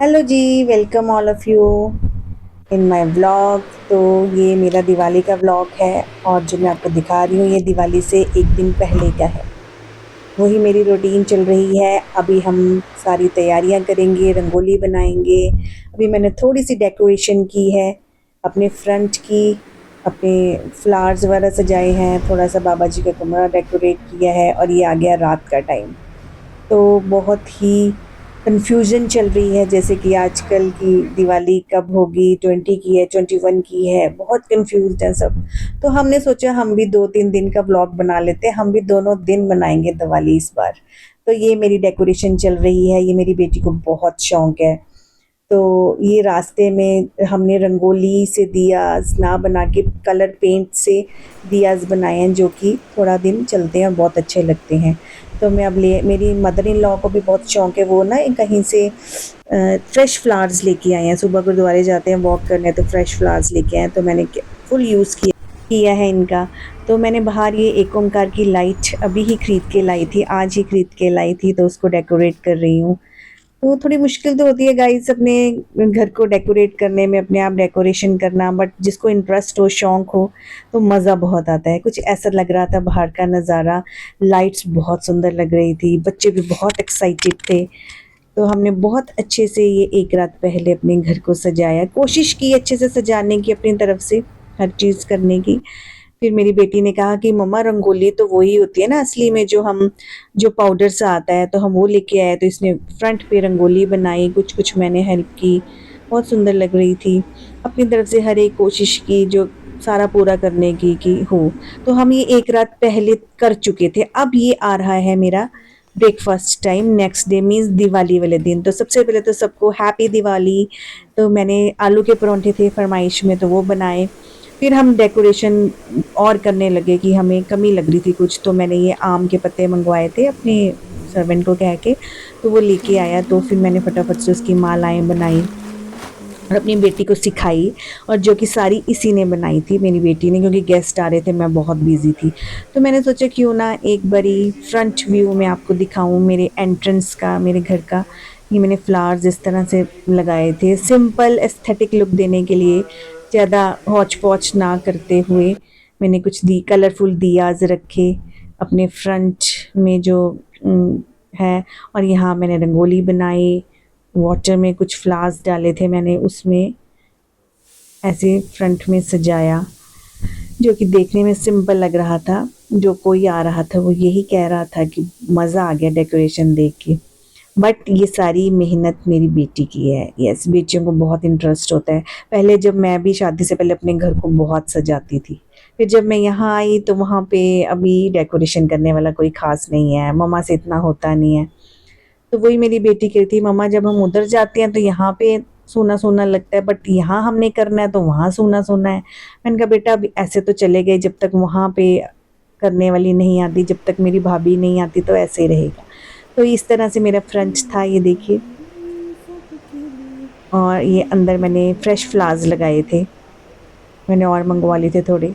Hello ji, welcome all of you in my vlog. तो ये मेरा दिवाली का व्लॉग है और जो मैं आपको दिखा रही हूँ ये दिवाली से एक दिन पहले का है। वही मेरी रूटीन चल रही है। अभी हम सारी तैयारियां करेंगे, रंगोली बनाएंगे। अभी मैंने थोड़ी सी डेकोरेशन की है अपने फ्रंट की, अपने फ्लावर्स वगैरह सजाए हैं, थोड़ा सा बाबा जी का कमरा डेकोरेट किया है और ये आ गया रात का टाइम। तो बहुत ही कन्फ्यूजन चल रही है, जैसे कि आजकल की दिवाली कब होगी, 20 की है, 21 की है, बहुत कन्फ्यूज्ड है सब। तो हमने सोचा हम भी 2-3 दिन का व्लॉग बना लेते हैं, हम भी दोनों दिन मनाएंगे दिवाली इस बार। तो ये मेरी डेकोरेशन चल रही है, ये मेरी बेटी को बहुत शौक है। तो ये रास्ते में हमने रंगोली से दियाज ना बना के कलर पेंट से दियाज बनाए हैं, जो कि थोड़ा दिन चलते हैं और बहुत अच्छे लगते हैं। तो मैं अब ले मेरी मदर इन लॉ को भी बहुत शौक है, वो ना कहीं से फ्रेश फ्लावर्स लेके आए हैं। सुबह गुरुद्वारे जाते हैं वॉक करने, तो फ्रेश फ्लावर्स लेके आए हैं, तो मैंने फुल यूज़ किया है इनका। तो मैंने बाहर ये एक ओंकार की लाइट अभी ही खरीद के लाई थी, आज ही खरीद के लाई थी, तो उसको डेकोरेट कर रही हूँ। तो थोड़ी मुश्किल तो होती है गाइस अपने घर को डेकोरेट करने में, अपने आप डेकोरेशन करना, बट जिसको इंटरेस्ट हो, शौक हो, तो मज़ा बहुत आता है। कुछ ऐसा लग रहा था बाहर का नज़ारा, लाइट्स बहुत सुंदर लग रही थी, बच्चे भी बहुत एक्साइटेड थे। तो हमने बहुत अच्छे से ये एक रात पहले अपने घर को सजाया, कोशिश की अच्छे से सजाने की अपनी तरफ से, हर चीज़ करने की। फिर मेरी बेटी ने कहा कि मम्मा रंगोली तो वही होती है ना असली में, जो हम जो पाउडर सा आता है, तो हम वो लेके आए। तो इसने फ्रंट पे रंगोली बनाई, कुछ कुछ मैंने हेल्प की, बहुत सुंदर लग रही थी। अपनी तरफ से हर एक कोशिश की जो सारा पूरा करने की कि हो। तो हम ये एक रात पहले कर चुके थे। अब ये आ रहा है मेरा breakfast time, next day means Diwali वाले दिन। तो सबसे पहले तो सबको हैप्पी दिवाली। तो मैंने आलू के परांठे थे फरमाइश में, तो वो बनाए। फिर हम डेकोरेशन और करने लगे कि हमें कमी लग रही थी कुछ, तो मैंने ये आम के पत्ते मंगवाए थे अपने सर्वेंट को कह के, तो वो लेके आया। तो फिर मैंने फटाफट से उसकी मालाएं बनाई और अपनी बेटी को सिखाई, और जो कि सारी इसी ने बनाई थी, मेरी बेटी ने, क्योंकि गेस्ट आ रहे थे, मैं बहुत बिजी थी। तो मैंने सोचा क्यों ना एक बारी फ्रंट व्यू में आपको दिखाऊं मेरे एंट्रेंस का, मेरे घर का। ये मैंने फ्लावर्स इस तरह से लगाए थे, सिंपल एस्थेटिक लुक देने के लिए, ज़्यादा हौच पौच ना करते हुए। मैंने कुछ दी कलरफुल दियाज रखे अपने फ्रंट में जो है। और यहाँ मैंने रंगोली बनाई, वाटर में कुछ फ्लावर्स डाले थे मैंने उसमें, ऐसे फ्रंट में सजाया, जो कि देखने में सिंपल लग रहा था। जो कोई आ रहा था वो यही कह रहा था कि मज़ा आ गया डेकोरेशन देख के। बट ये सारी मेहनत मेरी बेटी की है। यस, बेटियों को बहुत इंटरेस्ट होता है। पहले जब मैं भी शादी से पहले अपने घर को बहुत सजाती थी, फिर जब मैं यहाँ आई तो वहाँ पे अभी डेकोरेशन करने वाला कोई खास नहीं है, मम्मा से इतना होता नहीं है। तो वही मेरी बेटी कहती थी, मम्मा जब हम उधर जाते हैं तो यहाँ पे सूना सूना लगता है, बट यहाँ हमने करना है तो वहाँ सूना सूना है। मैंने कहा बेटा अभी ऐसे तो चले गए, जब तक वहाँ पे करने वाली नहीं आती, जब तक मेरी भाभी नहीं आती, तो ऐसे ही रहेगा। तो इस तरह से मेरा फ्रंच था, ये देखिए। और ये अंदर मैंने फ्रेश फ्लावर्स लगाए थे, मैंने और मंगवा लिए थे थोड़े।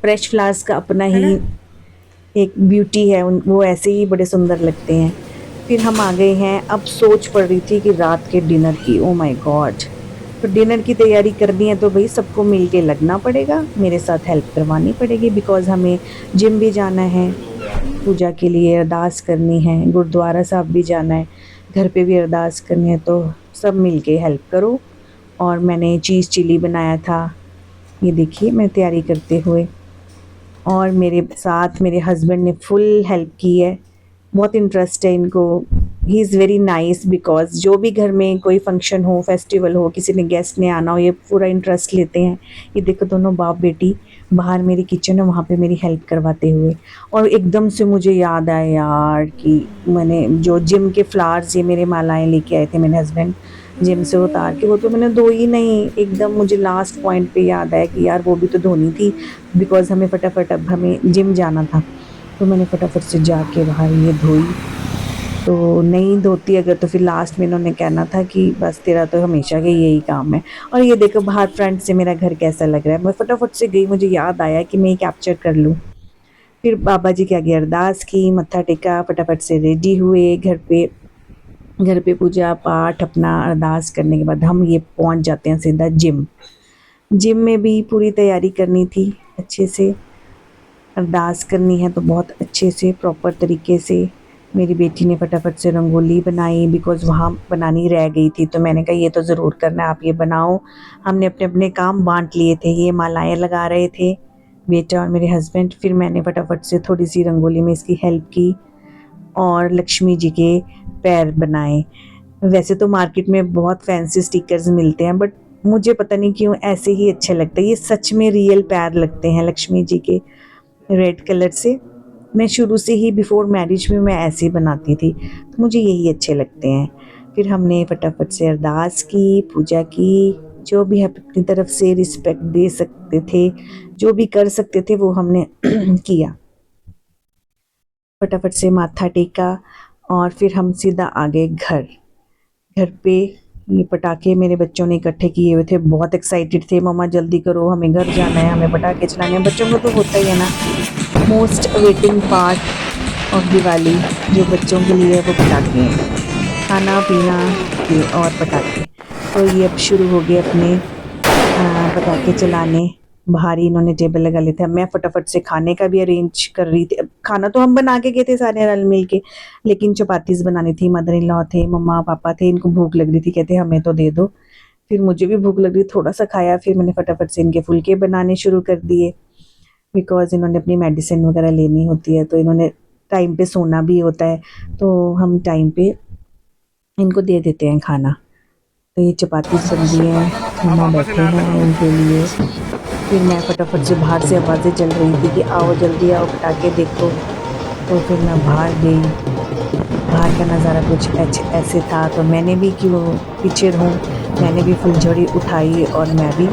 फ्रेश फ्लावर्स का अपना ही एक ब्यूटी है, वो ऐसे ही बड़े सुंदर लगते हैं। फिर हम आ गए हैं, अब सोच पड़ रही थी कि रात के डिनर की, ओ माय गॉड। तो डिनर की तैयारी करनी है तो भाई सबको मिल के लगना पड़ेगा, मेरे साथ हेल्प करवानी पड़ेगी, बिकॉज़ हमें जिम भी जाना है, पूजा के लिए अरदास करनी है, गुरुद्वारा साहब भी जाना है, घर पे भी अरदास करनी है, तो सब मिल के हेल्प करो। और मैंने चीज़ चिली बनाया था, ये देखिए मैं तैयारी करते हुए। और मेरे साथ मेरे हस्बैंड ने फुल हेल्प की है, बहुत इंटरेस्ट है इनको। He is very nice, because जो भी घर में कोई फंक्शन हो, फेस्टिवल हो, किसी ने गेस्ट ने आना हो, ये पूरा इंटरेस्ट लेते हैं। ये देखो दोनों बाप बेटी बाहर मेरी किचन है, वहाँ पे मेरी हेल्प करवाते हुए। और एकदम से मुझे याद आया यार कि मैंने जो जिम के फ्लावर्स, ये मेरे मालाएं लेके आए थे मेरे हस्बैंड जिम से उतार के, वो तो मैंने धो ही नहीं। एकदम मुझे लास्ट पॉइंट पे याद आया कि यार वो भी तो धोनी थी, बिकॉज़ हमें फटाफट अब हमें जिम जाना था। तो मैंने फटाफट से जाके बाहर ये धोई। तो नहीं धोती अगर तो फिर लास्ट में इन्होंने कहना था कि बस तेरा तो हमेशा का यही काम है। और ये देखो बाहर फ्रंट से मेरा घर कैसा लग रहा है। मैं फटाफट से गई, मुझे याद आया कि मैं ये कैप्चर कर लूँ। फिर बाबा जी के आगे अरदास की, मत्था टेका, फटाफट से रेडी हुए घर पे। घर पे पूजा पाठ अपना अरदास करने के बाद हम ये पहुंच जाते हैं सीधा जिम। जिम में भी पूरी तैयारी करनी थी अच्छे से, अरदास करनी है तो बहुत अच्छे से प्रॉपर तरीके से। मेरी बेटी ने फटाफट से रंगोली बनाई बिकॉज़ वहाँ बनानी रह गई थी, तो मैंने कहा ये तो ज़रूर करना है, आप ये बनाओ। हमने अपने अपने काम बांट लिए थे, ये मालाएं लगा रहे थे बेटा और मेरे हस्बैंड, फिर मैंने फटाफट से थोड़ी सी रंगोली में इसकी हेल्प की और लक्ष्मी जी के पैर बनाए। वैसे तो मार्केट में बहुत फैंसी स्टिकर्स मिलते हैं, बट मुझे पता नहीं क्यों ऐसे ही अच्छे लगते हैं, ये सच में रियल पैर लगते हैं लक्ष्मी जी के, रेड कलर से। मैं शुरू से ही बिफोर मैरिज में मैं ऐसे ही बनाती थी, तो मुझे यही अच्छे लगते हैं। फिर हमने फटाफट से अरदास की, पूजा की, जो भी हम अपनी तरफ से रिस्पेक्ट दे सकते थे, जो भी कर सकते थे वो हमने किया। फटाफट से माथा टेका और फिर हम सीधा आ गए घर। घर पे ये पटाखे मेरे बच्चों ने इकट्ठे किए हुए थे, बहुत एक्साइटेड थे, मम्मा जल्दी करो हमें घर जाना है, हमें पटाखे चलाने हैं। बच्चों को तो होता ही है ना, most awaiting part of Diwali जो बच्चों के लिए है वो पटाखे हैं, खाना पीना ये और पटाखे। तो ये अब शुरू हो गए अपने पटाखे चलाने। बाहर ही इन्होंने टेबल लगा लिए थे, मैं फटाफट से खाने का भी अरेंज कर रही थी। अब खाना तो हम बना के गए थे सारे रल मिल के, लेकिन चपातीस बनानी थी, मदर इन लॉ थे, मम्मा पापा थे, इनको भूख लग रही थी, कहते हमें तो दे दो। फिर मुझे भी भूख लग रही, थोड़ा सा खाया, फिर मैंने फटाफट से इनके फुलके बनाने शुरू कर दिए बिकॉज़ इन्होंने अपनी मेडिसिन वगैरह लेनी होती है, तो इन्होंने टाइम पे सोना भी होता है, तो हम टाइम पे इनको दे देते हैं खाना। तो ये चपाती बन रही है, मम्मा बैठे हैं इनके लिए। फिर मैं फटाफट से बाहर से आवाज़ें चल रही थी कि आओ जल्दी आओ पटाखे देखो। तो फिर मैं बाहर गई, बाहर का नज़ारा कुछ ऐसे था, तो मैंने भी क्यों पीछे रहूँ, मैंने भी फुलझड़ी उठाई और मैं भी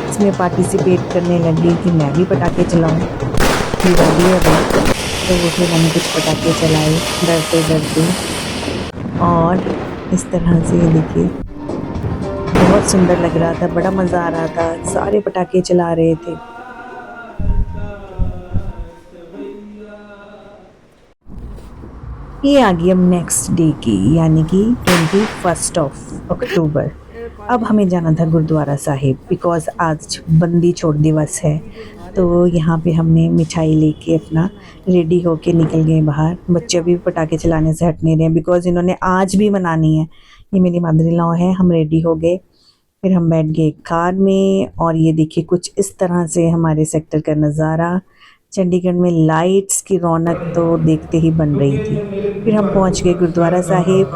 इसमें पार्टिसिपेट करने लगी कि मैं भी पटाखे चलाऊँ, दिवाली है भाई। तो वो फिर मैंने कुछ पटाखे चलाए डरते डरते, और इस तरह से ये देखिए बहुत सुंदर लग रहा था, बड़ा मज़ा आ रहा था, सारे पटाखे चला रहे थे। ये आ गई अब नेक्स्ट डे की, यानी कि 21 अक्टूबर। अब हमें जाना था गुरुद्वारा साहिब बिकॉज़ आज बंदी छोड़ दिवस है, तो यहाँ पे हमने मिठाई लेके अपना रेडी होके निकल गए बाहर। बच्चे भी पटाखे चलाने से हट नहीं रहे बिकॉज़ इन्होंने आज भी मनानी है। ये मेरी मदर इन लॉ है, हम रेडी हो गए, फिर हम बैठ गए कार में, और ये देखिए कुछ इस तरह से हमारे सेक्टर का नज़ारा। चंडीगढ़ में लाइट्स की रौनक तो देखते ही बन रही थी। फिर हम पहुंच गए गुरुद्वारा साहिब।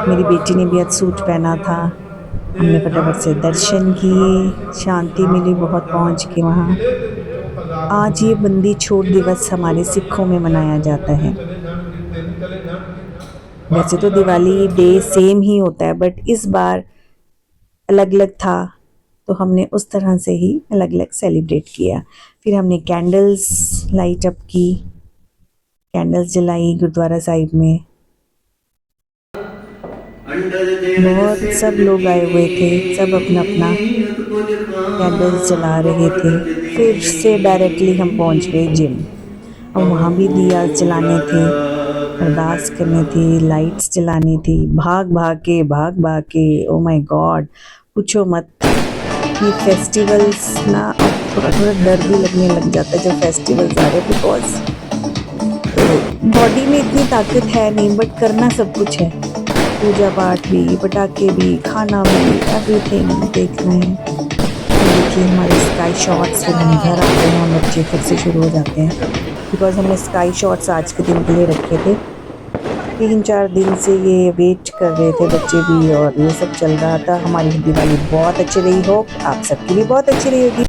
मेरी बेटी ने भी आज सूट पहना था, हमने फटाफट से दर्शन किए, शांति मिली बहुत पहुंच के वहाँ। आज ये बंदी छोड़ दिवस हमारे सिखों में मनाया जाता है। वैसे तो दिवाली डे सेम ही होता है, बट इस बार अलग अलग था, तो हमने उस तरह से ही अलग अलग सेलिब्रेट किया। फिर हमने कैंडल्स लाइट अप की, कैंडल्स जलाई गुरुद्वारा साहिब में। बहुत सब लोग आए हुए थे, सब अपना अपना कैंडल्स जला रहे थे। फिर से डायरेक्टली हम पहुंच गए जिम, और वहाँ भी दिया जलाने थे, अरदास करनी थी, लाइट्स जलानी थी, भाग भाग के ओ माय गॉड पूछो मत। ये फेस्टिवल्स ना अब थोड़ा थोड़ा डर भी लगने लग जाता है जब फेस्टिवल्स आ रहे हैं, बिकॉज बॉडी में इतनी ताकत है नहीं, बट करना सब कुछ है, पूजा पाठ भी, पटाखे भी, खाना भी, एवरीथिंग देखना है। तो देखिए हमारे स्काई शॉट्स, फिर हम घर आते हैं, हम बच्चे फिर से शुरू हो जाते हैं बिकॉज हमने स्काई शॉट्स आज के दिन के लिए रखे थे। 3-4 दिन से ये वेट कर रहे थे बच्चे भी, और ये सब चल रहा था। हमारी दिवाली बहुत अच्छी रही, हो आप सबकी भी बहुत अच्छी रही होगी।